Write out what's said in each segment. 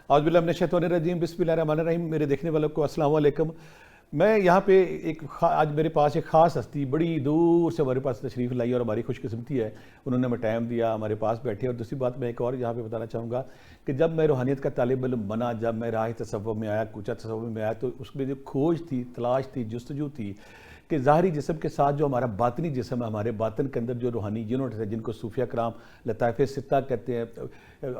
اعوذ باللہ من الشیطان الرجیم، بسم اللہ الرحمن الرحیم۔ میرے دیکھنے والوں کو السلام علیکم۔ میں یہاں پہ آج میرے پاس ایک خاص ہستی بڑی دور سے ہمارے پاس تشریف لائی اور ہماری خوش قسمتی ہے، انہوں نے ہمیں ٹائم دیا، ہمارے پاس بیٹھے۔ اور دوسری بات میں ایک اور یہاں پہ بتانا چاہوں گا کہ جب میں روحانیت کا طالب علم بنا، جب میں راہ تصوف میں آیا، کوچہ تصوف میں آیا، تو اس میں جو کھوج تھی، تلاش تھی، جستجو تھی کہ ظاہری جسم کے ساتھ جو ہمارا باطنی جسم ہے، ہمارے باطن کے اندر جو روحانی یونٹ ہے جن کو صوفیہ کرام لطائف ستہ کہتے ہیں،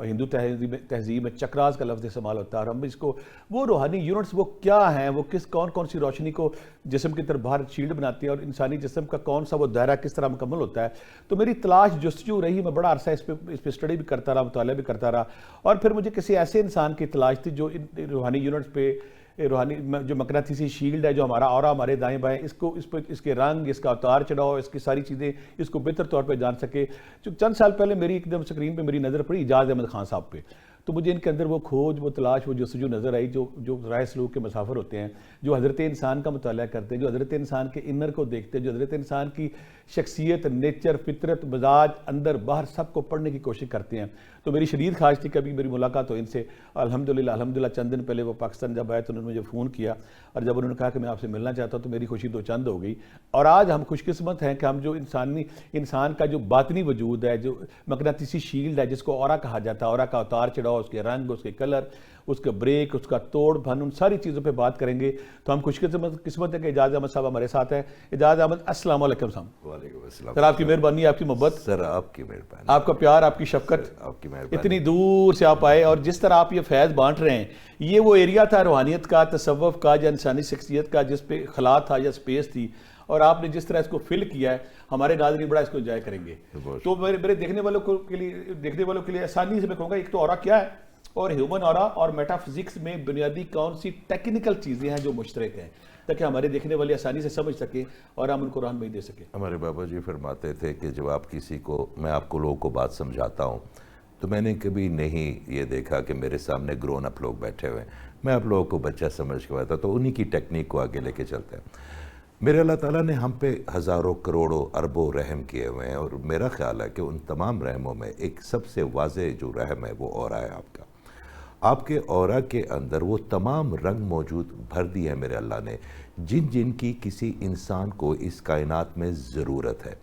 ہندو تہذیب میں چکراز کا لفظ استعمال ہوتا ہے، اور ہم اس کو وہ روحانی یونٹس وہ کیا ہیں، وہ کون سی روشنی کو جسم کی طرف باہر شیلڈ بناتی ہیں، اور انسانی جسم کا کون سا وہ دائرہ کس طرح مکمل ہوتا ہے۔ تو میری تلاش جستجو رہی، میں بڑا عرصہ اس پہ اسٹڈی بھی کرتا رہا، مطالعہ بھی کرتا رہا، اور پھر مجھے کسی ایسے انسان کی تلاش تھی جو روحانی یونٹس پہ، روحانی جو مقناطیسی شیلڈ ہے، جو ہمارا اورا ہمارے دائیں بائیں، اس کے رنگ، اس کا اتار چڑھاؤ، اس کی ساری چیزیں اس کو بہتر طور پہ جان سکے۔ چند سال پہلے میری ایک دم سکرین پہ میری نظر پڑی اعجاز احمد خان صاحب پہ، تو مجھے ان کے اندر وہ کھوج، وہ تلاش، وہ جستجو نظر آئی، جو رائے سلوک کے مسافر ہوتے ہیں، جو حضرت انسان کا مطالعہ کرتے ہیں، جو حضرت انسان کے انر کو دیکھتے ہیں، جو حضرت انسان کی شخصیت، نیچر، فطرت، مزاج، اندر باہر سب کو پڑھنے کی کوشش کرتے ہیں۔ تو میری شدید خواہش تھی کبھی میری ملاقات ہو ان سے۔ الحمدللہ چند دن پہلے وہ پاکستان جب آئے تو انہوں نے مجھے فون کیا، اور جب انہوں نے کہا کہ میں آپ سے ملنا چاہتا ہوں تو میری خوشی دو چند ہو گئی۔ اور آج ہم خوش قسمت ہیں کہ ہم جو انسان کا جو باطنی وجود ہے، جو مقناطیسی شیلڈ ہے، جس کو اورا کہا جاتا ہے، اورا کا اتار چڑھاؤ، اس کے رنگ، اس کے کلر، اس کا بریک، اس کا توڑ بھن، ان ساری چیزوں پہ بات کریں گے۔ تو ہم خوش قسمت ہے کہ اعجاز احمد صاحب ہمارے ساتھ ہیں۔ اعجاز احمد، السلام علیکم صاحب۔ وعلیکم السلام سر، آپ کی مہربانی، آپ کی محبت، سر، آپ کی مہربانی، آپ کا پیار، آپ کی شفقت، آپ کی مہربانی، اتنی دور سے آپ آئے، اور جس طرح آپ یہ فیض بانٹ رہے ہیں، یہ وہ ایریا تھا روحانیت کا، تصوف کا، یا انسانی شخصیت کا، جس پہ خلا تھا یا سپیس تھی، اور آپ نے جس طرح اس کو فل کیا ہے، ہمارے ناظرین بڑا اس کو انجوائے کریں گے۔ تو میرے دیکھنے والوں کے لیے آسانی سے میں کہوں گا، ایک تو اورا کیا ہے، اور ہیومن اورا اور میٹا فزکس میں بنیادی کون سی ٹیکنیکل چیزیں ہیں جو مشترک ہیں، تاکہ ہمارے دیکھنے والے آسانی سے سمجھ سکیں اور ہم ان کو رہنمائی دے سکیں۔ ہمارے بابا جی فرماتے تھے کہ جب آپ میں آپ کو لوگوں کو بات سمجھاتا ہوں تو میں نے کبھی نہیں یہ دیکھا کہ میرے سامنے گرون اپ لوگ بیٹھے ہوئے ہیں، میں آپ لوگوں کو بچہ سمجھ کے بتا تو انہی کی ٹیکنیک کو آگے لے کے چلتے ہیں۔ میرے اللہ تعالیٰ نے ہم پہ ہزاروں کروڑوں اربوں رحم کیے ہوئے ہیں، اور میرا خیال ہے کہ ان تمام رحموں میں ایک سب سے واضح جو رحم ہے وہ اورا ہے آپ کا۔ آپ کے اورا کے اندر وہ تمام رنگ موجود بھر دی ہے میرے اللہ نے، جن کی کسی انسان کو اس کائنات میں ضرورت ہے۔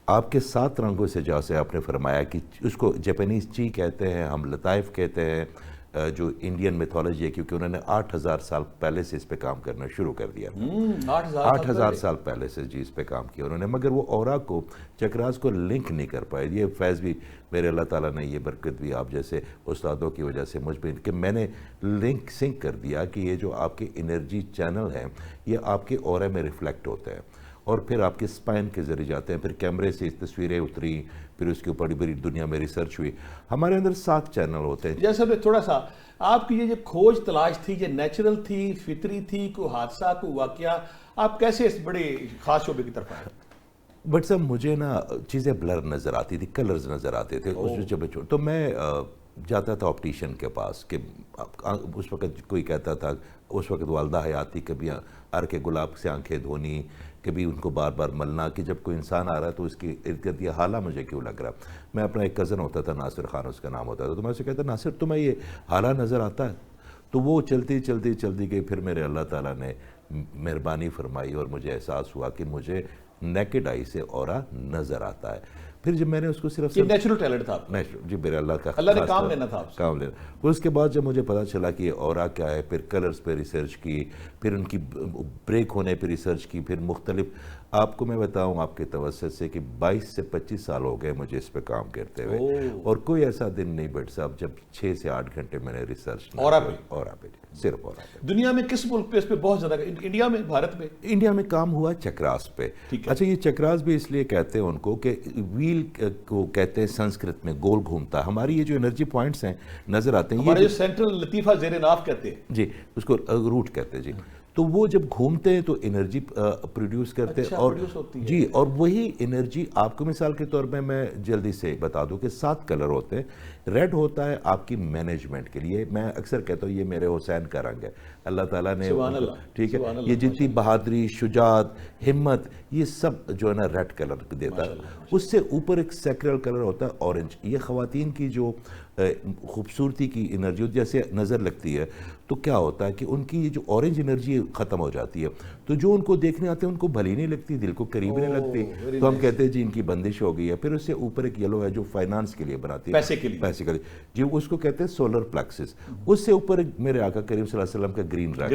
آپ کے 7 رنگوں سے جیسے آپ نے فرمایا کہ اس کو جاپانیز چی کہتے ہیں، ہم لطائف کہتے ہیں، جو انڈین میتھولوجی ہے، کیونکہ انہوں نے 8000 سال پہلے سے اس پہ کام کرنا شروع کر دیا تھا۔ 8000 سال پہلے سے جی اس پہ کام کیا انہوں نے، مگر وہ اورا کو، چکراز کو لنک نہیں کر پائے۔ یہ فیض بھی میرے اللہ تعالیٰ نے، یہ برکت بھی آپ جیسے استادوں کی وجہ سے مجھ پہ، کہ میں نے لنک سنک کر دیا کہ یہ جو آپ کے انرجی چینل ہیں یہ آپ کے اورے میں ریفلیکٹ ہوتے ہیں، اور پھر آپ کے سپائن کے ذریعے جاتے ہیں، پھر کیمرے سے تصویریں اتری، پھر اس کے اوپر بڑی دنیا میں ریسرچ ہوئی۔ ہمارے اندر 7 چینل ہوتے ہیں۔ جیسا میں تھوڑا سا آپ کی یہ جو کھوج تلاش تھی، یہ نیچرل تھی، فطری تھی، کوئی حادثہ، کوئی واقعہ، آپ کیسے اس بڑے خاص شعبے کی طرف آئے؟ بٹ صاحب مجھے نا چیزیں بلر نظر آتی تھی، کلرز نظر آتے تھے تو میں جاتا تھا آپٹیشین کے پاس، کہ اس وقت کوئی کہتا تھا، اس وقت والدہ حیات تھی، کبھی ار کے گلاب سے آنکھیں دھونی، کبھی ان کو بار بار ملنا، کہ جب کوئی انسان آ رہا ہے تو اس کی ارد گرد یہ حالہ مجھے کیوں لگ رہا۔ میں اپنا ایک کزن ہوتا تھا ناصر خان، اس کا نام ہوتا تھا، تو میں اسے کہتا ناصر تمہیں یہ حالہ نظر آتا ہے؟ تو وہ چلتی گئی، پھر میرے اللہ تعالیٰ نے مہربانی فرمائی اور مجھے احساس ہوا کہ مجھے نیکڈ آئی سے اورا نظر آتا ہے۔ پھر جب میں نے اس کو صرف نیچرل ٹیلنٹ تھا، جی میرے اللہ کا اللہ نے کام لینا تھا، کام لینا۔ اس کے بعد جب مجھے پتا چلا کہ یہ اورا کیا ہے، پھر کلرز پہ ریسرچ کی، پھر ان کی بریک ہونے پہ ریسرچ کی، پھر مختلف، آپ کو میں بتاؤں آپ کے توسط سے کہ 22 سے 25 سال ہو گئے مجھے اس پہ کام کرتے ہوئے، اور کوئی ایسا دن نہیں بٹ صاحب جب 6 سے 8 گھنٹے میں نے ریسرچ اورا پہ صرف اورا پہ۔ دنیا میں کس ملک پہ اس پہ بہت زیادہ، انڈیا میں، بھارت میں؟ انڈیا میں کام ہوا چکراز پہ۔ اچھا، یہ چکراز بھی اس لیے کہتے ہیں ان کو کہ ویل کو کہتے ہیں سنسکرت میں گول گھومتا ہے۔ ہماری یہ جو انرجی پوائنٹس ہیں نظر آتے ہیں، ہمارے جو سینٹرل لطیفہ زیر ناف کہتے ہیں، جی اس کو روٹ کہتے ہیں جی۔ تو وہ جب گھومتے ہیں تو انرجی پروڈیوس کرتے ہیں اور جی اور وہی انرجی آپ کو مثال کے طور پہ میں جلدی سے بتا دوں کہ 7 کلر ہوتے ہیں. ریڈ ہوتا ہے آپ کی مینجمنٹ کے لیے. میں اکثر کہتا ہوں یہ میرے حسین کا رنگ ہے, اللہ تعالیٰ نے ٹھیک ہے, یہ جتنی بہادری, شجاعت, ہمت, یہ سب جو ہے نا ریڈ کلر دیتا ہے. اس سے اوپر ایک سیکرل کلر ہوتا ہے اورنج. یہ خواتین کی جو خوبصورتی کی انرجی جیسے نظر لگتی ہے تو کیا ہوتا ہے کہ ان کی یہ جو اورنج انرجی ختم ہو جاتی ہے, تو جو ان کو دیکھنے آتے ہیں ان کو بھلی نہیں لگتی, دل کو قریب نہیں لگتی, تو ہم کہتے ہیں جی ان کی بندش ہو گئی ہے. پھر اس سے اوپر ایک یلو ہے جو فائنانس کے لیے بناتی ہے, پیسے کے لیے جی, اس کو کہتے ہیں سولر پلیکسس. اس سے اوپر میرے آقا کریم صلی اللہ علیہ وسلم کا گرین رنگ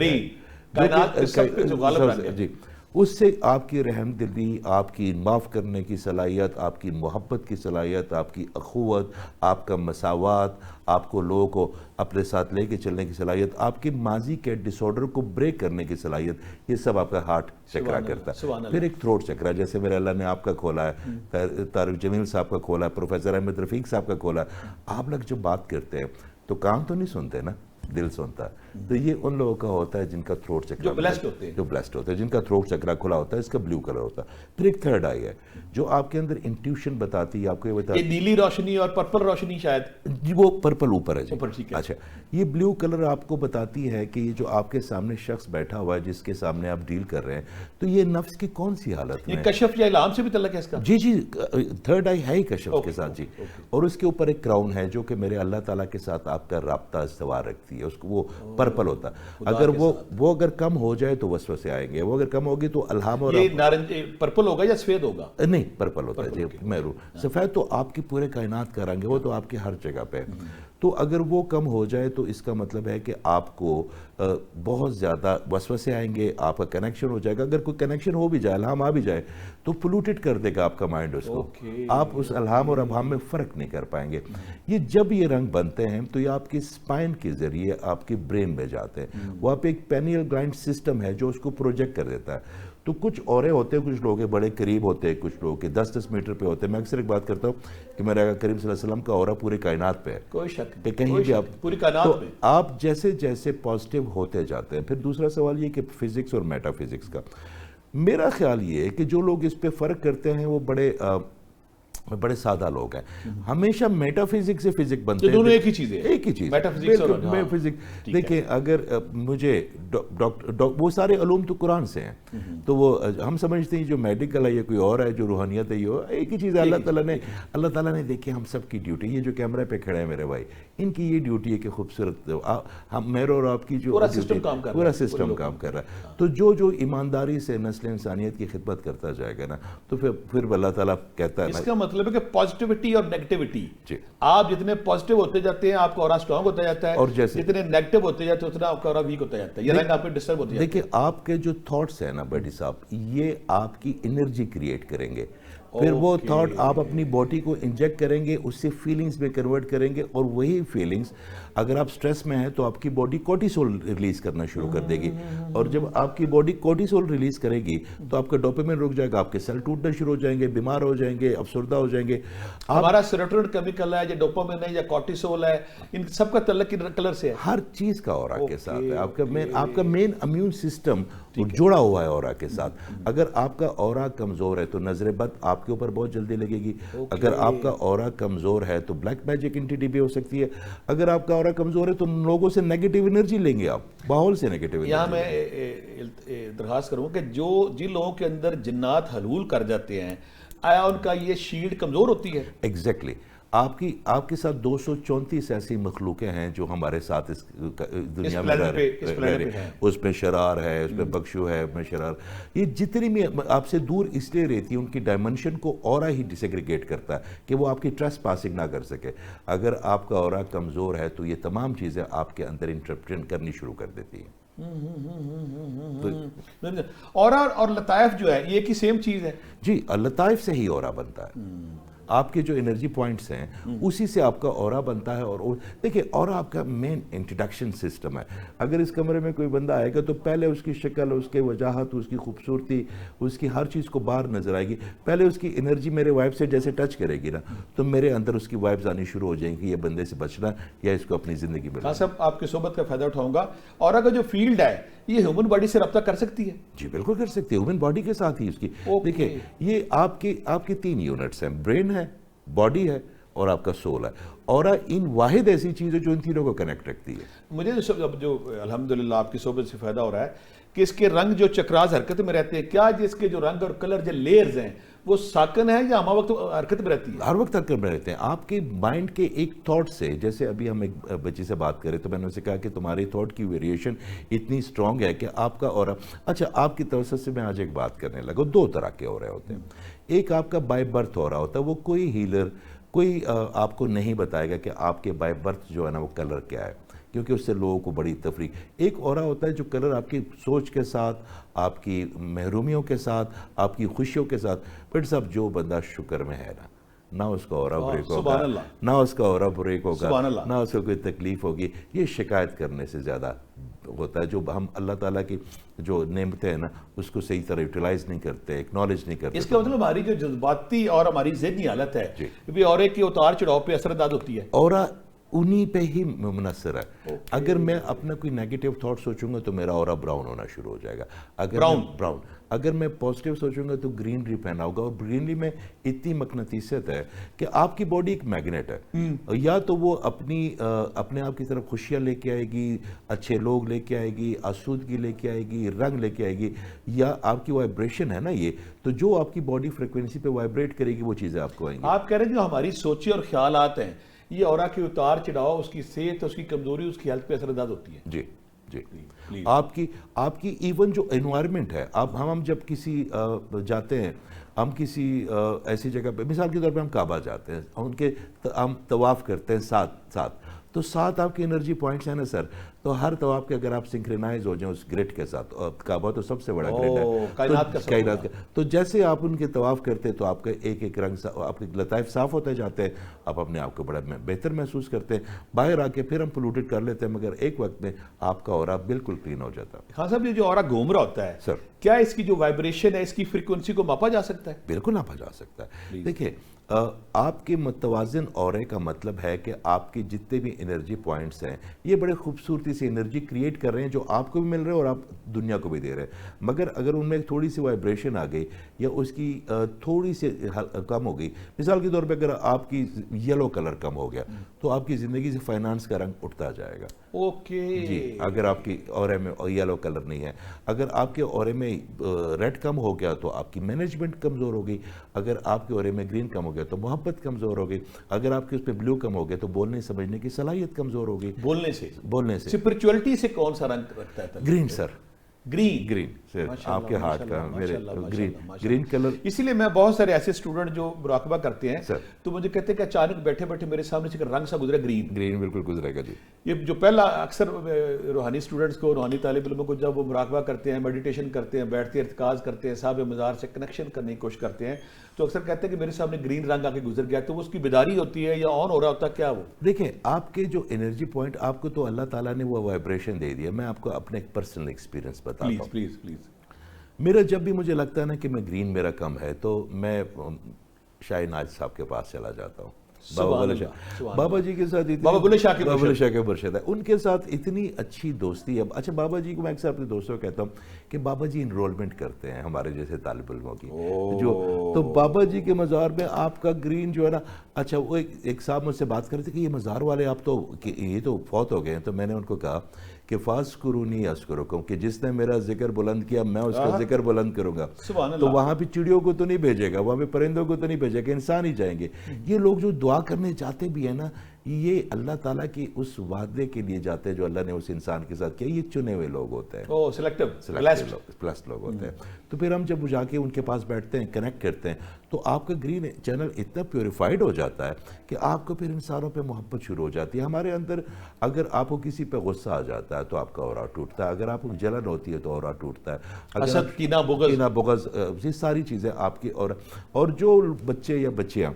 ہے جی. اس سے آپ کی رحم دلی, آپ کی معاف کرنے کی صلاحیت, آپ کی محبت کی صلاحیت, آپ کی اخوت, آپ کا مساوات, آپ کو لوگوں کو اپنے ساتھ لے کے چلنے کی صلاحیت, آپ کے ماضی کے ڈس آرڈر کو بریک کرنے کی صلاحیت, یہ سب آپ کا ہارٹ چکرا کرتا ہے. پھر ایک تھروٹ چکرا, جیسے میرے اللہ نے آپ کا کھولا ہے, طارق جمیل صاحب کا کھولا ہے, پروفیسر احمد رفیق صاحب کا کھولا ہے. آپ لوگ جب بات کرتے ہیں تو کان تو نہیں سنتے نا, دل سنتا ہے. تو یہ ان لوگوں کا ہوتا ہے جن کا تھروٹ چکرا, جو بلیسڈ ہوتے ہیں, جن کا تھروٹ چکرا کھلا ہوتا ہے, اس کا بلیو کلر ہوتا ہے. پھر ایک تھرڈ آئی ہے جو آپ کے اندر انٹیوشن بتاتی ہے, آپ کو یہ بتاتی ہے نیلی روشنی اور پرپل روشنی شاید جی, وہ پرپل اوپر ہے جی. اچھا, یہ بلیو کلر آپ کو بتاتی ہے کہ یہ جو آپ کے سامنے شخص بیٹھا ہوا ہے, جس کے سامنے آپ ڈیل کر رہے ہیں, تو یہ نفس کی کون سی حالت میں, کشف یا الہام سے بھی تعلق ہے اس کا. جی جی, تھرڈ آئی ہے ہی کشف کے ساتھ جی. اور اس کے اوپر ایک کراؤن ہے جو کہ میرے اللہ تعالیٰ کے ساتھ آپ کا رابطہ استوار رکھتی ہے, اس کو وہ پرپل ہوتا ہے. اگر وہ اگر کم ہو جائے تو وسوسے آئیں گے, وہ اگر کم ہوگی تو الہام. اور یہ نارنج پرپل ہوگا یا سفید ہوگا؟ نہیں, پرپل ہوتا ہے جی, میرو. سفید تو آپ کی پورے کائنات کا رنگ ہے, وہ تو آپ کی ہر جگہ پہ. تو اگر وہ کم ہو جائے تو اس کا مطلب ہے کہ آپ کو بہت زیادہ وسوسے آئیں گے, آپ کا کنیکشن ہو جائے گا. اگر کوئی کنیکشن ہو بھی جائے, الہام آ بھی جائے, تو پولوٹڈ کر دے گا آپ کا مائنڈ اس کو. آپ اس الہام اور ابہام میں فرق نہیں کر پائیں گے. یہ جب یہ رنگ بنتے ہیں تو یہ آپ کی اسپائن کے ذریعے آپ کی برین میں جاتے ہیں. وہ آپ ایک پینیل گلینڈ سسٹم ہے جو اس کو پروجیکٹ کر دیتا ہے. تو کچھ اورے ہوتے ہیں, کچھ لوگ بڑے قریب ہوتے ہیں, کچھ لوگ کے 10-10 میٹر پہ ہوتے ہیں. میں اکثر ایک بات کرتا ہوں کہ میرے آقا کریم صلی اللہ علیہ وسلم کا اورا پوری کائنات پہ ہے, کوئی شک کہ کہیں بھی آپ پوری کائنات میں آپ جیسے جیسے پازیٹیو ہوتے جاتے ہیں. پھر دوسرا سوال یہ کہ فزکس اور میٹا فزکس کا, میرا خیال یہ ہے کہ جو لوگ اس پہ فرق کرتے ہیں وہ بڑے سادہ لوگ ہیں. ہمیشہ میٹا فزکس سے فزک بنتے ہیں, دونوں ایک ہی چیز ہے, ایک ہی چیز. میٹا فزکس اور فزکس دیکھیں, اگر مجھے وہ سارے علوم تو قرآن سے ہیں, تو وہ ہم سمجھتے ہیں جو میڈیکل ہے یہ کوئی اور ہے, جو روحانیت ہے یہ ایک ہی چیز ہے. اللہ تعالیٰ نے دیکھیں ہم سب کی ڈیوٹی, یہ جو کیمرے پہ کھڑے ہیں میرے بھائی, ان کی یہ ڈیوٹی ہے کہ خوبصورت ہم میرے اور آپ کی جو پورا سسٹم کام کر رہا ہے. تو جو ایمانداری سے نسل انسانیت کی خدمت کرتا جائے گا نا, تو پھر اللہ تعالیٰ کہتا ہے اس کا مطلب ہے کہ پازیٹیوٹی اور نیگیٹیوٹی, آپ جتنے پازیٹیو ہوتے جاتے ہیں آپ کا اورا اسٹرانگ ہوتا جاتا ہے, اور جتنے نیگیٹو ہوتے جاتے ہیں اتنا آپ کا اورا ویک ہوتا جاتا ہے. یہ رنگ آپ پہ ڈسٹرب ہوتے جاتے ہیں. دیکھیں, آپ کے جو تھاٹس ہیں نا بیٹی صاحب, یہ آپ کی انرجی کریٹ کریں گے. پھر وہ تھاٹ آپ اپنی باڈی کو انجیکٹ کریں گے, اس سے فیلنگز میں کنورٹ کریں گے, اور وہی فیلنگز اگر آپ سٹریس میں ہیں تو آپ کی باڈی کورٹیسول ریلیز کرنا شروع کر دے گی. اور جب آپ کی باڈی کورٹیسول ریلیز کرے گی تو آپ کا ڈوپامین رک جائے گا, آپ کے سیل ٹوٹنا شروع ہو جائیں گے, بیمار ہو جائیں گے, افسردہ ہو جائیں گے. ہمارا سیروٹونن کیمیکل ہے, یا ڈوپامین ہے, یا کورٹیسول ہے, ان سب کا تعلق کلر سے ہے. ہر چیز کا اورا کے ساتھ ہے. آپ کا مین امیون سسٹم جڑا ہوا ہے اورا کے ساتھ. اگر آپ کا اورا کمزور ہے تو نظر بد آپ کے اوپر بہت جلدی لگے گی. اگر آپ کا اورا کمزور ہے تو بلیک میجک انٹیٹی بھی ہو سکتی ہے. اگر آپ کا اورا کمزور ہے تو لوگوں سے نیگیٹیو انرجی لیں گے, آپ ماحول سے نیگیٹیو انرجی. یہاں میں درخواست کروں کہ جن لوگوں کے اندر جنات حلول کر جاتے ہیں, آیا ان کا یہ شیلڈ کمزور ہوتی ہے؟ ایگزیکٹلی. آپ کے ساتھ 234 ایسی مخلوقیں ہیں جو ہمارے ساتھ اس دنیا میں رہ رہے ہیں. اس میں شرار ہے, اس میں بخشو ہے, اس میں شرار, یہ جتنی بھی آپ سے دور اس لیے رہتی ہیں, ان کی ڈائمنشن کو اورا ہی ڈسیگریگیٹ کرتا ہے کہ وہ آپ کی ٹریس پاسنگ نہ کر سکے. اگر آپ کا اورا کمزور ہے تو یہ تمام چیزیں آپ کے اندر انٹرپٹن کرنی شروع کر دیتی ہیں. اور لطائف جو ہے یہ ایک ہی سیم چیز ہے جی, لطائف سے ہی اورا بنتا ہے. آپ کے جو انرجی پوائنٹس ہیں اسی سے آپ کا اورا بنتا ہے. اور دیکھیں اورا آپ کا مین انٹروڈکشن سسٹم ہے. اگر اس کمرے میں کوئی بندہ آئے گا تو پہلے اس کی شکل, اس کی وجاہت, اس کی خوبصورتی, اس کی ہر چیز کو باہر نظر آئے گی. پہلے اس کی انرجی میرے وائب سے جیسے ٹچ کرے گی نا تو میرے اندر اس کی وائبز آنی شروع ہو جائیں گی, یہ بندے سے بچنا یا اس کو اپنی زندگی میں. خان صاحب آپ کی صحبت کا فائدہ اٹھاؤں گا. اورا کا جو فیلڈ ہے یہ ہیومن باڈی سے رابطہ کر سکتی ہے؟ جی بالکل کر سکتی ہے, ہیومن باڈی کے ساتھ ہی اس کی. دیکھیں یہ آپ کی 3 یونٹس ہیں, برین ہے, باڈی ہے اور آپ کا سول ہے. اور ان واحد ایسی چیز ہے جو ان تینوں کو کنیکٹ رکھتی ہے. مجھے جو الحمدللہ آپ کی صحبت سے فائدہ ہو رہا ہے کہ اس کے رنگ جو چکراز حرکت میں رہتے ہیں, کیا اس کے جو رنگ اور کلر جو لیئرز ہیں وہ ساکن ہے یا ہمہ وقت حرکت میں رہتی ہے؟ ہر وقت حرکت میں رہتے ہیں. آپ کے مائنڈ کے ایک تھاٹ سے, جیسے ابھی ہم ایک بچی سے بات کریں تو میں نے اسے کہا کہ تمہاری تھاٹ کی ویریشن اتنی سٹرونگ ہے کہ آپ کا اورا. اچھا آپ کی توسط سے میں آج ایک بات کرنے لگا. 2 طرح کے اورے ہوتے ہیں. ایک آپ کا بائی برتھ اورا ہوتا ہے, وہ کوئی ہیلر کوئی آپ کو نہیں بتائے گا کہ آپ کے بائی برتھ جو ہے نا وہ کلر کیا ہے, کیونکہ اس سے لوگوں کو بڑی تفریق. ایک اورا ہوتا ہے جو کلر آپ کی سوچ کے ساتھ, آپ کی محرومیوں کے ساتھ, آپ کی خوشیوں کے ساتھ. بٹ صاحب جو بندہ شکر میں ہے نا, نہ اس کا اورا بریک ہوگا, نہ اس کا اورا بریک ہوگا, نہ اس کو کوئی تکلیف ہوگی. یہ شکایت کرنے سے زیادہ ہوتا ہے. جو ہم اللہ تعالیٰ کی جو نعمتیں ہیں نا اس کو صحیح طرح یوٹیلائز نہیں کرتے, اکنالج نہیں کرتے. اس کا مطلب ہماری جو جذباتی اور ہماری ذہنی حالت ہے بھی اورے کی اتار چڑھاؤ پہ اثر انداز ہوتی ہے. اورا انہی پہ ہی منحصر ہے. اگر میں اپنا کوئی نیگیٹو تھاٹ سوچوں گا تو میرا اورا براؤن ہونا شروع ہو جائے گا. براؤن. اگر میں پازیٹیو سوچوں گا تو گرینری پہنا ہوگا. اور گرینری میں اتنی مقناطیسیت ہے کہ آپ کی باڈی ایک میگنیٹ ہے. یا تو وہ اپنے آپ کی طرف خوشیاں لے کے آئے گی, اچھے لوگ لے کے آئے گی, آسودگی لے کے آئے گی, رنگ لے کے آئے گی, یا آپ کی وائبریشن ہے نا یہ, تو جو آپ کی باڈی فریکوینسی پہ وائبریٹ کرے گی وہ چیزیں آپ کو آئیں گی. آپ کہہ رہے ہیں جو ہماری سوچیں اور خیالات ہیں یہ اورا کی اتار چڑھاؤ, اس کی صحت, اس کی کمزوری, اس کی ہیلتھ پہ اثر انداز ہوتی ہے. جی جی. آپ کی ایون جو انوائرمنٹ ہے, ہم جب کسی جاتے ہیں, ہم کسی ایسی جگہ پہ, مثال کے طور پہ ہم کعبہ جاتے ہیں, ہم طواف کرتے ہیں ساتھ تو 7 آپ کے انرجی پوائنٹس ہیں نا سر, تو ہر طواف کے اگر آپ سنکرنائز ہو جائیں اس گریڈ کے ساتھ, کعبہ تو سب سے بڑا گریڈ ہے کائنات کا, تو جیسے آپ ان کے طواف کرتے ہیں تو آپ کا ایک رنگ, آپ کے لطائف صاف ہوتے جاتے ہیں, آپ اپنے آپ کو بڑا بہتر محسوس کرتے ہیں. باہر آ کے پھر ہم پولوٹڈ کر لیتے ہیں, مگر ایک وقت میں آپ کا اورا بالکل کلین ہو جاتا ہے. خان صاحب یہ جو اورا گھوم رہا ہوتا ہے سر, کیا اس کی جو وائبریشن ہے اس کی فریکوینسی کو ماپا جا سکتا ہے؟ بالکل ماپا جا سکتا ہے. دیکھیں آپ کے متوازن اورے کا مطلب ہے کہ آپ کے جتنے بھی انرجی پوائنٹس ہیں یہ بڑے خوبصورتی سے انرجی کریٹ کر رہے ہیں جو آپ کو بھی مل رہے ہیں اور آپ دنیا کو بھی دے رہے ہیں. مگر اگر ان میں تھوڑی سی وائبریشن آ گئی یا اس کی تھوڑی سی کم ہو گئی, مثال کے طور پہ اگر آپ کی یلو کلر کم ہو گیا تو آپ کی زندگی سے فائنانس کا رنگ اٹھتا جائے گا. جی, اگر آپ کی اورے میں یلو کلر نہیں ہے, اگر آپ کے اورے میں ریڈ کم ہو گیا تو آپ کی مینجمنٹ کمزور ہو گئی, اگر آپ کے اورے میں گرین کم ہو گیا تو محبت کمزور ہو گئی, اگر آپ کے اس پہ بلو کم ہو گیا تو بولنے سمجھنے کی صلاحیت کمزور ہو گئی. بولنے سے اسپرچولیٹی سے کون سا رنگ رکھتا ہے؟ گرین سر, گرین سر, آپ کے ہارٹ کا میرے گرین کلر. اسی لیے میں بہت سارے ایسے اسٹوڈنٹ جو مراقبہ کرتے ہیں تو مجھے کہتے ہیں کہ اچانک بیٹھے بیٹھے میرے سامنے سے رنگ سا گزرا گرین بالکل گزرے گا. جی, یہ جو پہلا اکثر روحانی اسٹوڈنٹس کو, روحانی طالب علموں کو جب وہ مراقبہ کرتے ہیں, میڈیٹیشن کرتے ہیں, بیٹھتے ہیں, ارتکاز کرتے ہیں, صاحب مزار سے کنیکشن کرنے کی کوشش کرتے ہیں, تو اکثر کہتے ہیں کہ میرے سامنے گرین رنگ آ کے گزر گیا, تو وہ اس کی بیداری ہوتی ہے یا آن ہو رہا ہوتا ہے, کیا وہ؟ دیکھیں آپ کے جو انرجی پوائنٹ, آپ کو تو اللہ تعالیٰ نے وہ وائبریشن دے دیا. میں آپ کو اپنے ایک پرسنل ایکسپیرینس بتاتا ہوں. پلیز. میرا جب بھی مجھے لگتا ہے نا کہ میں گرین میرا کم ہے تو میں شاہ ناز صاحب کے پاس چلا جاتا ہوں. بابا جی کے ساتھ بابا بلے شاہ کے مرشد ہے, ان کے ساتھ اتنی اچھی دوستی ہے. اچھا بابا جی کو میں اکثر اپنے دوستوں کو کہتا ہوں کہ بابا جی انرولمنٹ کرتے ہیں ہمارے جیسے طالب علموں کی, تو بابا جی کے مزار میں آپ کا گرین جو ہے نا. اچھا وہ ایک صاحب مجھ سے بات کر رہے تھے کہ یہ مزار والے آپ تو یہ تو فوت ہو گئے ہیں, تو میں نے ان کو کہا کہ فَاذْكُرُونِي أَذْكُرُكُمْ, کہ جس نے میرا ذکر بلند کیا میں اس کا ذکر بلند کروں گا. تو وہاں پہ چڑیوں کو تو نہیں بھیجے گا, وہاں پہ پرندوں کو تو نہیں بھیجے گا, انسان ہی جائیں گے. یہ لوگ جو دعا کرنے جاتے بھی ہیں نا, یہ اللہ تعالیٰ کی اس وعدے کے لیے جاتے ہیں جو اللہ نے اس انسان کے ساتھ کیا. یہ چنے ہوئے لوگ ہوتے ہیں, پلس لوگ ہوتے ہیں. تو پھر ہم جب جا کے ان کے پاس بیٹھتے ہیں, کنیکٹ کرتے ہیں, تو آپ کا گرین چینل اتنا پیوریفائڈ ہو جاتا ہے کہ آپ کو پھر انسانوں پہ محبت شروع ہو جاتی ہے. ہمارے اندر اگر آپ کو کسی پہ غصہ آ جاتا ہے تو آپ کا اورا ٹوٹتا ہے, اگر آپ کو جلن ہوتی ہے تو اورا ٹوٹتا ہے, حسد, کینہ, بغض, یہ ساری چیزیں آپ کی. اور جو بچے یا بچیاں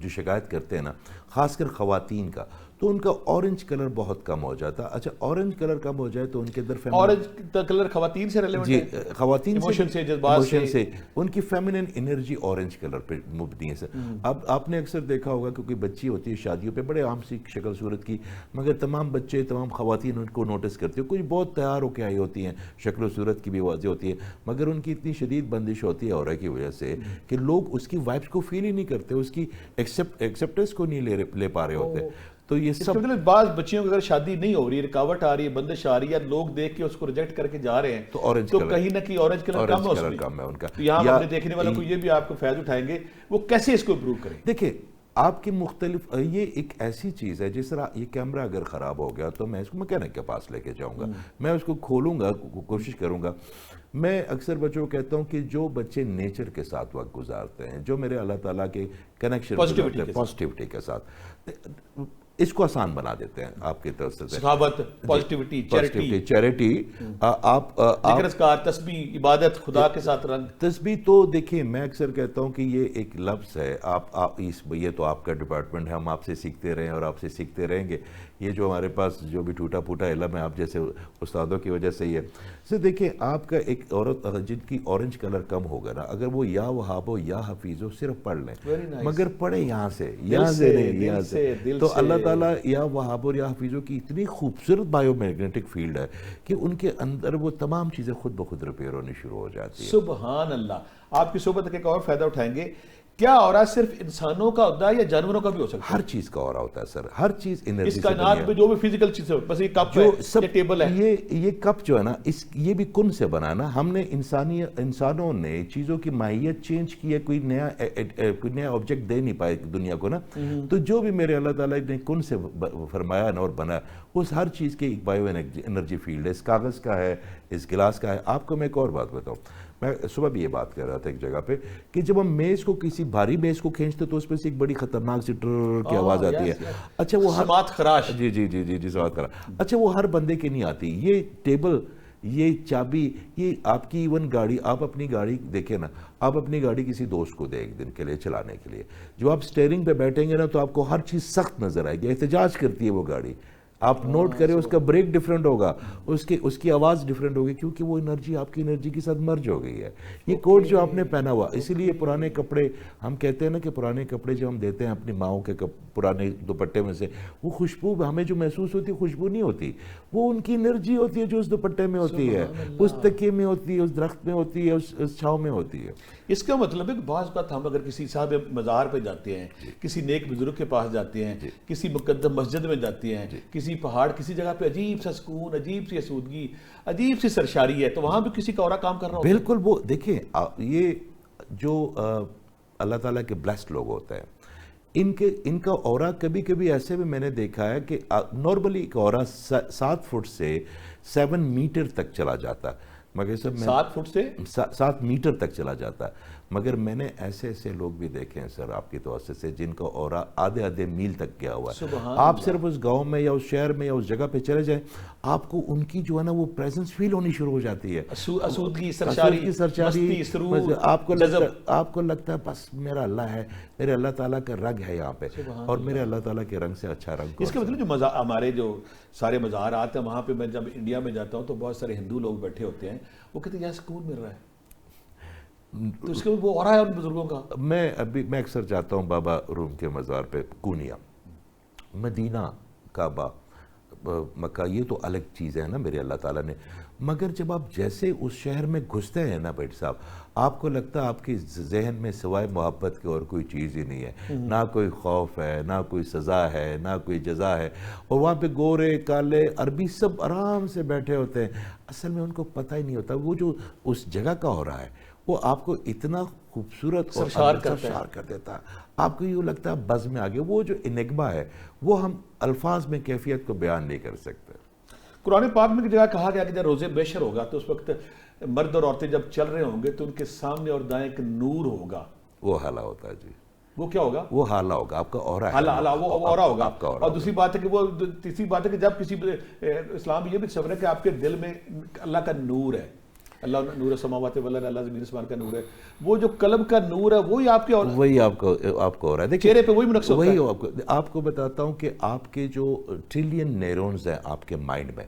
جو شکایت کرتے ہیں نا، خاص کر خواتین کا، تو ان کا اورنج کلر بہت کم ہو جاتا. اچھا اورنج کلر کم ہو جائے تو ان کے اندر اورنج کلر خواتین سے ریلیونٹ جی ہے، خواتین ایموشن سے، جذبات سے ان کی فیمنن انرجی اورنج کلر پہ مبنی ہے سر. اب آپ نے اکثر دیکھا ہوگا کیونکہ بچی ہوتی ہے شادیوں پہ بڑے عام سی شکل صورت کی، مگر تمام بچے تمام خواتین ان کو نوٹس کرتے ہیں، کچھ بہت تیار ہو کے آئی ہوتی ہیں، شکل و صورت کی بھی واضح ہوتی ہے، مگر ان کی اتنی شدید بندش ہوتی ہے اورا کی وجہ سے کہ لوگ اس کی وائبس کو فیل ہی نہیں کرتے، اس کی ایکسیپٹنس کو نہیں لے پا رہے ہوتے. تو یہ اس کا سب مطلب بعض بچیوں کی اگر شادی نہیں ہو رہی ہے، رکاوٹ آ رہی ہے، بندش آ رہی ہے، لوگ دیکھ کے اس کو ریجیکٹ کر کے جا رہے ہیں، تو کہیں نہ کہیں اورنج کلر کم ہے اس میں. کم ہے ان کا. تو یہاں اپنے دیکھنے والوں کو یہ بھی آپ کو فائدہ اٹھائیں گے وہ کیسے اس کو امپروو کریں. دیکھیں آپ کی مختلف، یہ ایک ایسی چیز ہے جس طرح یہ کیمرہ اگر خراب ہو گیا تو میں اس کو میکینک کے پاس لے کے جاؤں گا، میں اس کو کھولوں گا، کوشش کروں گا. میں اکثر بچوں کو کہتا ہوں کہ جو بچے نیچر کے ساتھ وقت گزارتے ہیں، جو میرے اللہ تعالیٰ کے کنیکشن پازیٹیوٹی کے ساتھ، اس کو آسان بنا دیتے ہیں آپ کی طرف سے. سخاوت، پازیٹیوٹی، چیریٹی، آپ ذکر اذکار، تسبیح، عبادت، خدا کے ساتھ رنگ. تسبیح تو دیکھیں میں اکثر کہتا ہوں کہ یہ ایک لفظ ہے، یہ تو آپ کا ڈپارٹمنٹ ہے، ہم آپ سے سیکھتے رہے ہیں اور آپ سے سیکھتے رہیں گے. یہ جو ہمارے پاس جو بھی ٹوٹا پھوٹا علم ہے آپ جیسے استادوں کی وجہ سے یہ دیکھیں آپ کا ایک عورت جن کی اورنج کلر کم ہوگا نا، اگر وہ یا وہاب ہو یا حفیظ ہو صرف پڑھ لیں، مگر پڑھیں یہاں سے تو اللہ تعالیٰ یا وہاب اور یا حفیظوں کی اتنی خوبصورت بایو میگنیٹک فیلڈ ہے کہ ان کے اندر وہ تمام چیزیں خود بخود ریپیئر ہونی شروع ہو جاتی ہیں. سبحان اللہ. آپ کی صحبت کا ایک اور فائدہ اٹھائیں گے، کیا اورا صرف انسانوں کا ہوتا ہے یا جانوروں کا بھی ہو سکتا ہے؟ ہر چیز کا اورا ہوتا ہے سر، ہر چیز انرجی اس سے کائنات میں جو بھی فزیکل چیز ہے، بس یہ کپ ہے، یہ ٹیبل ہے، یہ کپ جو ہے نا یہ بھی کن سے بنا نا. ہم نے انسانوں نے چیزوں کی ماہیت چینج کی ہے، کوئی نیا آبجیکٹ دے نہیں پائے دنیا کو نا. تو جو بھی میرے اللہ تعالیٰ نے کن سے فرمایا نا اور بنا، اس ہر چیز کی ایک بایو انرجی فیلڈ ہے. اس کاغذ کا ہے، اس گلاس کا ہے. آپ کو میں ایک اور بات بتاؤں، میں صبح بھی یہ بات کر رہا تھا ایک جگہ پہ کہ جب ہم میز کو کسی بھاری میز کو کھینچتے تو اس پہ سے ایک بڑی خطرناک سی ٹر کی آواز آتی ہے. اچھا وہ سماعت خراش. جی سماعت خراش. اچھا وہ ہر بندے کے نہیں آتی. یہ ٹیبل، یہ چابی، یہ آپ کی ایون گاڑی، آپ اپنی گاڑی دیکھیں نا، آپ اپنی گاڑی کسی دوست کو دیں ایک دن کے لیے چلانے کے لیے، جو آپ سٹیئرنگ پہ بیٹھیں گے نا تو آپ کو ہر چیز سخت نظر آئے گی، احتجاج کرتی ہے وہ گاڑی. آپ نوٹ کریں اس کا بریک ڈیفرنٹ ہوگا، اس کی آواز ڈیفرنٹ ہوگی، کیونکہ وہ انرجی آپ کی انرجی کے ساتھ مرج ہو گئی ہے. یہ کوٹ جو آپ نے پہنا ہوا، اسی لیے پرانے کپڑے ہم کہتے ہیں نا کہ پرانے کپڑے جو ہم دیتے ہیں اپنی ماؤں کے پرانے دوپٹے میں سے، وہ خوشبو ہمیں جو محسوس ہوتی ہے خوشبو نہیں ہوتی، وہ ان کی انرجی ہوتی ہے جو اس دوپٹے میں ہوتی ہے، اس تکیے میں ہوتی ہے، اس درخت میں ہوتی ہے، اس چھاؤں میں ہوتی ہے. اس کا مطلب ہے کہ بعض بات ہم اگر کسی صاحب مزار پہ جاتے ہیں، کسی نیک بزرگ کے پاس جاتے ہیں، کسی مقدم مسجد میں جاتے ہیں، کسی پہاڑ، کسی جگہ پہ عجیب سا سکون، عجیب سی آسودگی، عجیب سی سرشاری ہے، تو وہاں بھی کسی کا اورا کام کر رہا ہوتا ہے. بالکل. وہ دیکھیں یہ جو اللہ تعالیٰ کے بلیسڈ لوگ ہوتے ہیں، ان کا اورا کبھی کبھی ایسے بھی میں نے دیکھا ہے کہ نارملی ایک اورا 7 فٹ سے 7 میٹر تک چلا جاتا ہے، مگر سب 7 فٹ سے 7 میٹر تک چلا جاتا ہے. مگر میں نے ایسے لوگ بھی دیکھے ہیں سر آپ کی توسط سے جن کا اورا آدھے میل تک گیا ہوا ہے. آپ صرف اس گاؤں میں یا اس شہر میں یا اس جگہ پہ چلے جائیں، آپ کو ان کی جو ہے نا وہ پریزنس فیل ہونی شروع ہو جاتی ہے. اسودگی، سرشاری، مستی، سرور، آپ کو لگتا ہے بس میرا اللہ ہے، میرے اللہ تعالیٰ کا رنگ ہے یہاں پہ، اور میرے اللہ تعالیٰ کے رنگ سے اچھا رنگ. اس کا مطلب جو ہمارے جو سارے مزارات ہیں وہاں پہ میں جب انڈیا میں جاتا ہوں تو بہت سارے ہندو لوگ بیٹھے ہوتے ہیں، وہ کہتے ہیں یہاں سکون مل رہا ہے، تو اس کے وہ ہو رہا ہے ان بزرگوں کا. میں اکثر جاتا ہوں بابا روم کے مزار پہ، کونیا، مدینہ، کعبہ، مکہ، یہ تو الگ چیز ہے نا میرے اللہ تعالیٰ نے. مگر جب آپ جیسے اس شہر میں گھستے ہیں نا بھائی صاحب، آپ کو لگتا ہے آپ کی ذہن میں سوائے محبت کے اور کوئی چیز ہی نہیں ہے، نہ کوئی خوف ہے، نہ کوئی سزا ہے، نہ کوئی جزا ہے. اور وہاں پہ گورے، کالے، عربی سب آرام سے بیٹھے ہوتے ہیں. اصل میں ان کو پتہ ہی نہیں ہوتا وہ جو اس جگہ کا ہو رہا ہے وہ آپ کو اتنا خوبصورت اور سرشار کر دیتا ہے. آپ کو یہ لگتا ہے بز میں آگے. وہ جو انگما ہے وہ ہم الفاظ میں کیفیت کو بیان نہیں کر سکتے. قرآن پاک میں جگہ کہا گیا کہ جب روز بشر ہوگا تو اس وقت مرد اور عورتیں جب چل رہے ہوں گے تو ان کے سامنے اور دائیں ایک نور ہوگا. وہ حالہ ہوتا ہے. جی وہ کیا ہوگا؟ وہ حالہ ہوگا، آپ کا اورا ہے، وہ اورا ہوگا. اور دوسری بات ہے کہ وہ تیسری بات ہے کہ جب کسی اسلام یہ بھی تصور ہے کہ آپ کے دل میں اللہ کا نور ہے. اللہ نور السماوات والارض، اللہ زمین آسمان کا نور ہے، وہ جو قلب کا نور ہے وہی آپ کے اور وہی آپ کو ہو رہا ہے. دیکھیے چہرے پہ وہی منعکس ہوتا ہے. وہی آپ کو بتاتا ہوں کہ آپ کے جو ٹریلین نیورونز ہیں آپ کے مائنڈ میں،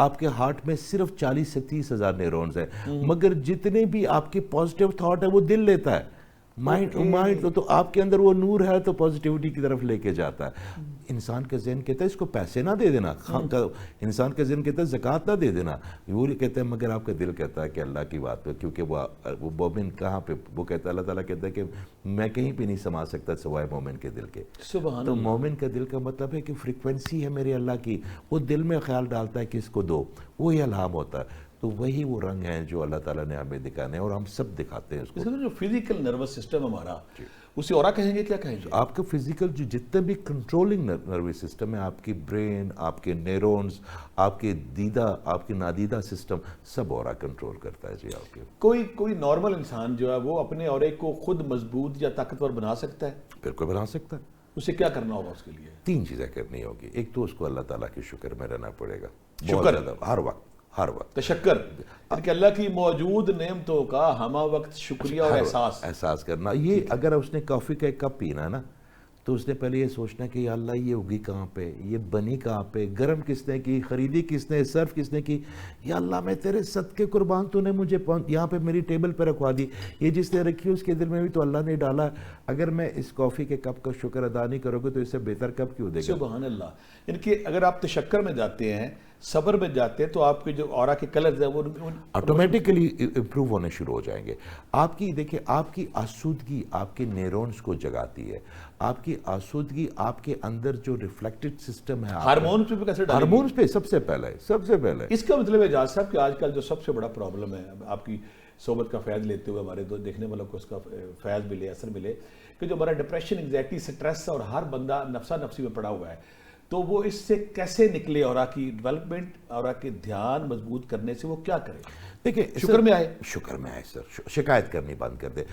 آپ کے ہارٹ میں صرف 40 سے 30 ہزار نیورونز ہیں، مگر جتنے بھی آپ کی پازیٹیو تھاٹ ہے وہ دل لیتا ہے. مائنڈ تو آپ کے اندر وہ نور ہے تو پازیٹیوٹی کی طرف لے کے جاتا ہے. انسان کا ذہن کہتا ہے اس کو پیسے نہ دے دینا، انسان کا ذہن کہتا ہے زکوٰۃ نہ دے دینا، وہ کہتا ہے، مگر آپ کا دل کہتا ہے کہ اللہ کی بات پہ، کیونکہ وہ مومن کہاں پہ، وہ کہتا ہے اللہ تعالیٰ کہتا ہے کہ میں کہیں پہ نہیں سما سکتا سوائے مومن کے دل کے. سبحان تو مومن کا دل کا مطلب ہے کہ فریکوینسی ہے میرے اللہ کی، وہ دل میں خیال ڈالتا ہے کہ اس کو دو، وہی الہام ہوتا ہے. تو وہی وہ رنگ ہیں جو اللہ تعالیٰ نے ہمیں دکھانے ہیں اور ہم سب دکھاتے ہیں اس کو. جو فزیکل نروس سسٹم ہمارا، اسے اورا کہیں گے، کیا کہیں گے؟ آپ کا فزیکل جو جتنے بھی کنٹرولنگ نروس سسٹم ہے، آپ کی برین، آپ کے نیورونز، آپ کے دیدہ، آپ کے نادیدہ سسٹم، سب اورا کنٹرول کرتا ہے. جی آپ کے کوئی نارمل انسان جو ہے وہ اپنے اورے کو خود مضبوط یا طاقتور بنا سکتا ہے؟ بالکل بنا سکتا ہے. اسے کیا کرنا ہوگا اس کے لیے؟ 3 چیزیں کرنی ہوگی. ایک تو اس کو اللہ تعالیٰ کے شکر میں رہنا پڑے گا، شکر ہر وقت تشکر، کہ اللہ کی موجود نعمتوں کا ہمہ وقت شکریہ اور احساس کرنا. یہ اگر اس نے کافی کا ایک کپ پینا نا تو اس نے پہلے یہ سوچنا کہ یا اللہ یہ اگی کہاں پہ، یہ بنی کہاں پہ، گرم کس نے کی، خریدی کس نے، سرف کس نے کی. یا اللہ میں تیرے صدقے قربان، تو نے مجھے یہاں پہ میری ٹیبل پہ رکھوا دی. یہ جس نے رکھی اس کے دل میں بھی تو اللہ نے ڈالا. اگر میں اس کافی کے کپ کا شکر ادا نہیں کروں گے تو اس سے بہتر کپ کیوں دے گا؟ سبحان اللہ. یعنی کہ اگر آپ تشکر میں جاتے ہیں، صبر میں جاتے ہیں، تو آپ کے جو اورا کے کلرز ہیں وہ آٹومیٹکلی امپروو ہونے شروع ہو جائیں گے. آپ کی دیکھیں، آپ کی آسودگی آپ کے نیورونز کو جگاتی ہے. آپ کی آسودگی آپ کے اندر جو ریفلیکٹڈ سسٹم ہے، ہارمونز پہ بھی کیسے ڈالیں گے؟ ہارمونز پہ سب سے پہلے. اس کا مطلب ہے اجاز صاحب کہ آج کل جو سب سے بڑا پرابلم ہے، آپ کی صحبت کا فیض لیتے ہوئے ہمارے دیکھنے والوں کو اس کا فیض ملے، اثر ملے، کہ جو ہمارا ڈپریشن، انگزائٹی، سٹریس اور ہر بندہ نفسا نفسی میں پڑا ہوا ہے، تو وہ اس سے کیسے نکلے؟ اورا کی ڈیولپمنٹ، اورا کے دھیان مضبوط کرنے سے وہ کیا کرے؟ دیکھیں شکر میں آئے سر، شکایت کرنی بند کر دے.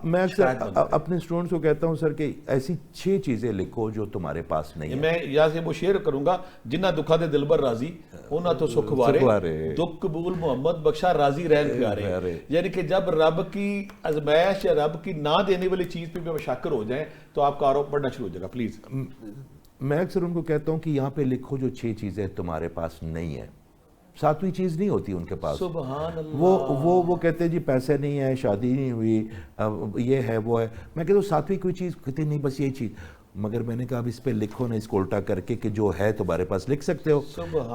میں اکثر اپنے اسٹوڈنٹس کو کہتا ہوں سر کہ ایسی 6 چیزیں لکھو جو تمہارے پاس نہیں ہیں. میں یہاں سے وہ شعر کروں گا، جنہ دکھا دے دلبر راضی اونا تو سکھ وارے، دکھ قبول محمد بخشا راضی رہن پیارے. یعنی کہ جب رب کی آزمائش یا رب کی نہ دینے والی چیز پہ بھی شاکر ہو جائیں تو آپ کا آروپ بڑھنا شروع ہو جائے گا. پلیز میں اکثر ان کو کہتا ہوں کہ یہاں پہ لکھو جو 6 چیزیں تمہارے پاس نہیں ہیں. 7ویں چیز نہیں ہوتی ان کے پاس. سبحان اللہ. وہ کہتے ہیں جی پیسے نہیں ہے، شادی نہیں ہوئی، یہ ہے وہ ہے. میں کہتا ہوں 7ویں کوئی چیز، کہتے نہیں بس یہی چیز. مگر میں نے کہا اب اس پہ لکھو نا، اس کو الٹا کر کے کہ جو ہے تمہارے پاس لکھ سکتے ہو.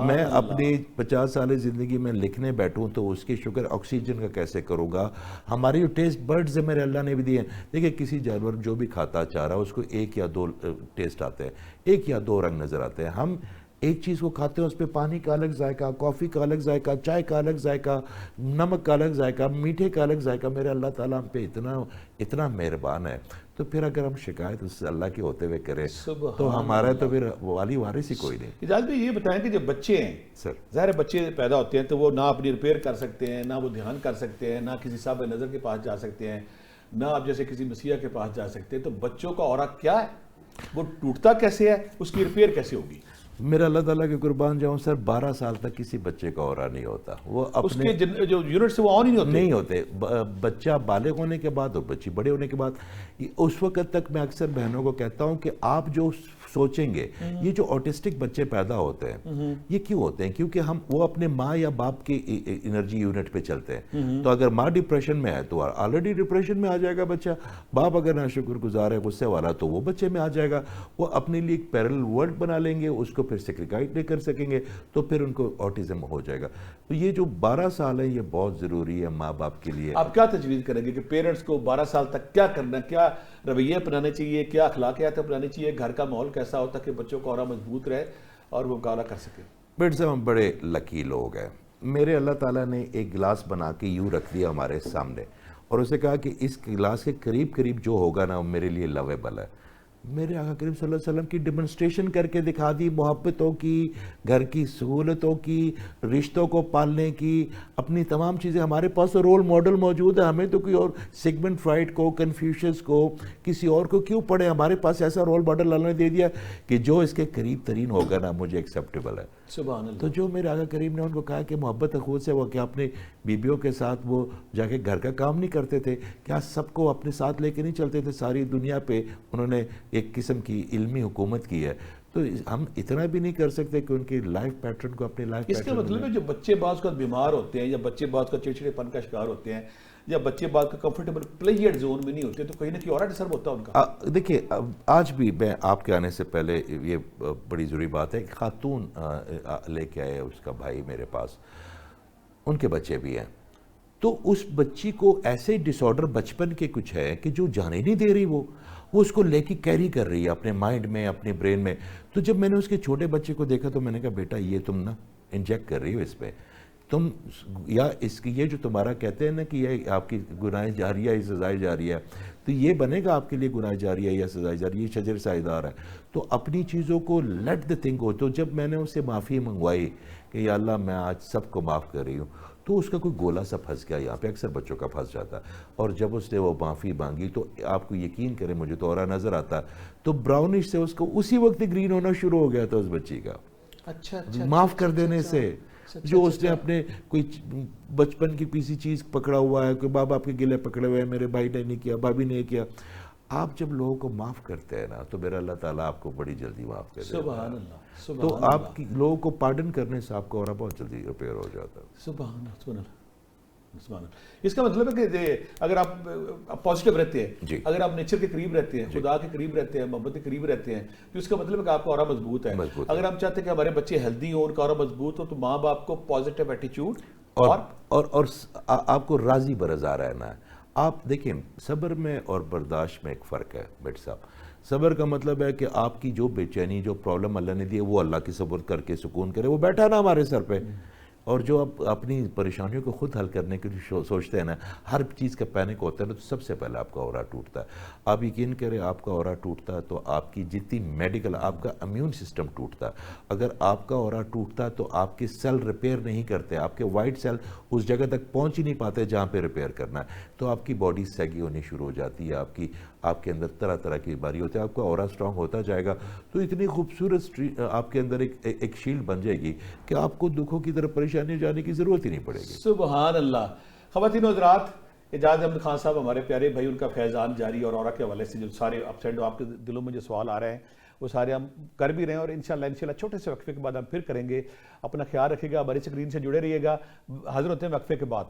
میں اپنی 50 سال زندگی میں لکھنے بیٹھوں تو اس کی شکر آکسیجن کا کیسے کروں گا. ہماری جو ٹیسٹ برڈز ہیں میرے اللہ نے بھی دیے ہیں. دیکھیں کسی جانور جو بھی کھاتا چاہ رہا اس کو 1 یا 2 ٹیسٹ آتے ہیں، 1 یا 2 رنگ نظر آتے ہیں. ہم ایک چیز کو کھاتے ہیں اس پہ پانی کا الگ ذائقہ، کافی کا الگ ذائقہ، چائے کا الگ ذائقہ، نمک کا الگ ذائقہ، میٹھے کا الگ ذائقہ. میرے اللہ تعالیٰ ہم پہ اتنا مہربان ہے. تو پھر اگر ہم شکایت اس سے اللہ کے ہوتے ہوئے کریں تو ہمارا تو پھر والی وارث ہی کوئی نہیں. اجاز بھائی یہ بتائیں کہ جو بچے ہیں سر، ظاہر بچے پیدا ہوتے ہیں تو وہ نہ اپنی ریپیئر کر سکتے ہیں، نہ وہ دھیان کر سکتے ہیں، نہ کسی صاحب نظر کے پاس جا سکتے ہیں، نہ آپ جیسے کسی مسیح کے پاس جا سکتے ہیں. تو بچوں کا اورا کیا ہے؟ وہ ٹوٹتا کیسے ہے؟ اس کی ریپیئر کیسے ہوگی؟ میرا اللہ تعالیٰ کے قربان جاؤں سر، 12 سال تک کسی بچے کا اورا نہیں ہوتا. وہ اس کے جو یونٹ سے وہ آن ہی نہیں ہوتے. بچہ بالغ ہونے کے بعد اور بچی بڑے ہونے کے بعد، اس وقت تک میں اکثر بہنوں کو کہتا ہوں کہ آپ جو سوچیں گے، یہ جو آٹسٹک بچے پیدا ہوتے ہیں یہ کیوں ہوتے ہیں؟ کیونکہ وہ اپنے ماں یا باپ کی انرجی یونٹ پہ چلتے ہیں. تو اگر ماں ڈپریشن میں ہے تو آلریڈی ڈپریشن میں آ جائے گا بچہ. باپ اگر ناشکر گزار ہے، غصے والا، تو وہ بچے میں آ جائے گا. وہ اپنے لیے ایک پیرل ورلڈ بنا لیں گے، اس کو پھر سیکریفائز نہیں کر سکیں گے تو پھر ان کو آٹزم ہو جائے گا. تو یہ جو 12 سال ہے یہ بہت ضروری ہے ماں باپ کے لیے. آپ کیا تجویز کریں گے کہ پیرنٹس کو 12 سال تک کیا کرنا، کیا رویے اپنانے چاہیے، کیا اخلاقیات اپنانی چاہیے، گھر کا ماحول کیسا ہوتا کہ بچوں کا اورا مضبوط رہے اور وہ مقابلہ کر سکے؟ بیٹھ صاحب ہم بڑے لکی لوگ ہیں. میرے اللہ تعالیٰ نے ایک گلاس بنا کے یوں رکھ دیا ہمارے سامنے اور اسے کہا کہ اس گلاس کے قریب جو ہوگا نا وہ میرے لیے لویبل ہے. میرے آقا کریم صلی اللہ علیہ وسلم کی ڈیمونسٹریشن کر کے دکھا دی، محبتوں کی، گھر کی سہولتوں کی، رشتوں کو پالنے کی، اپنی تمام چیزیں. ہمارے پاس تو رول ماڈل موجود ہے. ہمیں تو کوئی اور سگمنٹ فرائڈ کو، کنفیوشس کو، کسی اور کو کیوں پڑھے؟ ہمارے پاس ایسا رول ماڈل اللہ نے دے دیا کہ جو اس کے قریب ترین ہوگا نا مجھے ایکسیپٹیبل ہے. سبحان اللہ. تو جو میرے آقا کریم نے ان کو کہا کہ محبت اخوت سے، وہ کیا اپنے بیبیوں کے ساتھ وہ جا کے گھر کا کام نہیں کرتے تھے؟ کیا سب کو اپنے ساتھ لے کے نہیں چلتے تھے؟ ساری دنیا پہ انہوں نے ایک قسم کی علمی حکومت کی ہے. تو ہم اتنا بھی نہیں کر سکتے کہ ان کی لائف پیٹرن کو اپنی لائف اس کا مطلب ہے جو بچے بعض کا بیمار ہوتے ہیں یا بچے بعض کا چڑچڑے پن کا شکار ہوتے ہیں یا بچے بعض کا کمفرٹیبل پلیئر زون میں نہیں ہوتے تو کہیں نہ کہیں اور ڈسٹرب ہوتا ہے ان کا. دیکھیے آج بھی میں آپ کے آنے سے پہلے یہ بڑی ضروری بات ہے کہ خاتون لے کے آئے اس کا بھائی میرے پاس، ان کے بچے بھی ہیں. تو اس بچی کو ایسے ڈس آرڈر بچپن کے کچھ ہے کہ جو جانے نہیں دے رہی، وہ اس کو لے کے کیری کر رہی ہے اپنے مائنڈ میں، اپنے برین میں. تو جب میں نے اس کے چھوٹے بچے کو دیکھا تو میں نے کہا بیٹا یہ تم نا انجیکٹ کر رہی ہو اس پہ، تم یا اس کی یہ جو تمہارا کہتے ہیں نا کہ یہ آپ کی گناہ جاریہ ہے، سزائے جاریہ ہے، تو یہ بنے گا آپ کے لیے گناہ جاریہ یا سزائے جاریہ، یہ شجر سائیدار ہے. تو اپنی چیزوں کو لیٹ دا تھنگ ہو. تو جب میں نے اس سے معافی منگوائی کہ یا اللہ میں آج سب کو معاف کر رہی ہوں، تو اس کا کوئی گولا سا پھنس گیا. یہاں پہ اکثر بچوں کا پھنس جاتا. اور جب اس نے وہ معافی مانگی تو آپ کو یقین کریں مجھے تو اورا نظر آتا، تو براؤنش سے اس کو اسی وقت گرین ہونا شروع ہو گیا تھا اس بچی کا. اچھا معاف کر دینے سے. جو اس نے اپنے کوئی بچپن کی کسی چیز پکڑا ہوا ہے، کوئی بابا آپ کے گلے پکڑے ہوئے ہیں، میرے بھائی نے نہیں کیا، بھابھی نے کیا. آپ جب لوگوں کو معاف کرتے ہیں نا تو میرا اللہ تعالیٰ آپ کو بڑی جلدی معاف کر دیتا ہے. سبحان اللہ. تو آپ کی لوگوں کو پارڈن کرنے سے آپ کا اورا بہت جلدی ریپیئر ہو جاتا ہے. سبحان اللہ. سبحان اللہ. سبحان اللہ. اس کا مطلب ہے کہ اگر آپ پازیٹیو رہتے ہیں، اگر آپ نیچر کے قریب رہتے ہیں، خدا کے قریب رہتے ہیں، محبت کے قریب رہتے ہیں، تو اس کا مطلب ہے کہ آپ کا اورا مضبوط ہے. اگر ہم چاہتے ہیں کہ ہمارے بچے ہیلدی ہوں، ان کا اورا مضبوط ہو، تو ماں باپ کو پازیٹیو ایٹیچیوڈ اور آپ کو راضی برضا رہنا ہے. آپ دیکھیں صبر میں اور برداشت میں ایک فرق ہے بیٹا صاحب. صبر کا مطلب ہے کہ آپ کی جو بے چینی، جو پرابلم اللہ نے دی ہے وہ اللہ کی صبر کر کے سکون کرے. وہ بیٹھا نا ہمارے سر پہ. اور جو آپ اپنی پریشانیوں کو خود حل کرنے کے لیے سوچتے ہیں نا، ہر چیز کا پینک ہوتا ہے نا، تو سب سے پہلے آپ کا اورا ٹوٹتا ہے. آپ یقین کریں آپ کا اورا ٹوٹتا ہے تو آپ کی جتنی میڈیکل، آپ کا امیون سسٹم ٹوٹتا ہے. اگر آپ کا اورا ٹوٹتا ہے تو آپ کے سیل ریپیئر نہیں کرتے، آپ کے وائٹ سیل اس جگہ تک پہنچ ہی نہیں پاتے جہاں پہ ریپیئر کرنا ہے. تو آپ کی باڈی سیگی ہونی شروع ہو جاتی ہے، آپ کے اندر طرح طرح کی بیماری ہوتی ہے. آپ کا اورا سٹرونگ ہوتا جائے گا تو اتنی خوبصورت آپ کے اندر ایک شیلڈ بن جائے گی کہ آپ کو دکھوں کی طرف پریشانی جانے کی ضرورت ہی نہیں پڑے گی. سبحان اللہ. خواتین و حضرات، اعجاز احمد خان صاحب ہمارے پیارے بھائی، ان کا فیضان جاری، اور اورا کے حوالے سے جو سارے اپ سائڈ آپ کے دلوں میں جو سوال آ رہے ہیں وہ سارے ہم کر بھی رہے ہیں، اور انشاءاللہ چھوٹے سے وقفے کے بعد ہم پھر کریں گے. اپنا خیال رکھیے گا، ہماری اسکرین سے جڑے رہیے گا. حاضر ہوتے ہیں وقفے کے بعد.